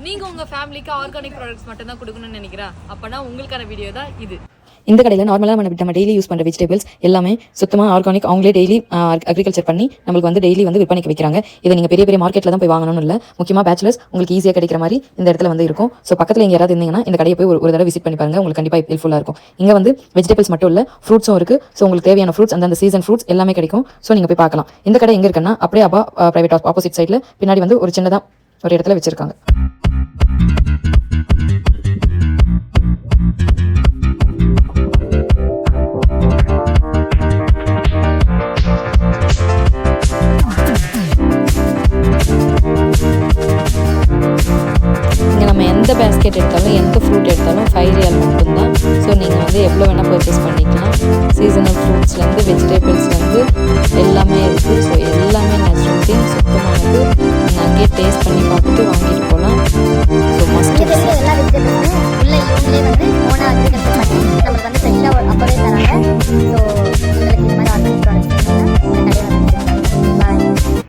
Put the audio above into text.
நீங்கள் உங்கள் ஃபேமிலிக்கு ஆர்கானிக் ப்ராடக்ட்ஸ் மட்டும் தான் கொடுக்கணும்னு நினைக்கிறா அப்போனா உங்களுக்கான வீடியோ தான் இது. இந்த கடையில் நார்மலாக நம்ம டெய்லி யூஸ் பண்ணுற வெஜிடபிள்ஸ் எல்லாமே சுத்தமாக ஆர்கானிக், அவங்களே டெய்லி அக்ரிகல்ச்சர் பண்ணி நம்மளுக்கு வந்து டெய்லி வந்து விற்பனைக்கு வைக்கிறாங்க. இதை நீங்கள் பெரிய பெரிய மார்க்கெட்டில் தான் போய் வாங்கணும்னு இல்லை, முக்கியமாக பேச்சுலர்ஸ் உங்களுக்கு ஈஸியாக கிடைக்கிற மாதிரி இந்த இடத்துல வந்து இருக்கும். ஸோ பக்கத்தில் இங்கே யாராவது இருந்தீங்கன்னா இந்த கடையை போய் ஒரு தடவை விசிட் பண்ணி பாருங்க, உங்களுக்கு கண்டிப்பாக ஹெல்ப்ஃபுல்லாக இருக்கும். இங்கே வந்து வெஜிடபிள்ஸ் மட்டும் இல்லை, ஃப்ரூட்ஸும் இருக்குது. ஸோ உங்களுக்கு தேவையான ஃப்ரூட்ஸ் அந்த சீசன் ஃப்ரூட்ஸ் எல்லாமே கிடைக்கும். ஸோ நீங்கள் போய் பார்க்கலாம். இந்த கடை எங்கே இருக்குன்னா அப்படியே அப்பா பிரைவேட் ஆப்போசிட் சைடில் பின்னாடி வந்து ஒரு சின்னதாக ஒரு இடத்துல வச்சிருக்காங்க. எந்த பேஸ்கெட் எடுத்தாலும் எந்த ஃப்ரூட் எடுத்தாலும் 5 ரியால் மட்டும்தான். ஸோ நீங்கள் வந்து எவ்வளோ வேணால் பர்ச்சேஸ் பண்ணிக்கலாம். சீசனல் ஃப்ரூட்ஸ்லேருந்து வெஜிடபிள்ஸ்லேருந்து எல்லாமே இருக்குது. ஸோ எல்லாமே நேச்சுரல் திங், சுத்தமானது. நீங்கள் அங்கேயே டேஸ்ட் பண்ணி பார்த்துட்டு வாங்கிட்டு போகலாம்.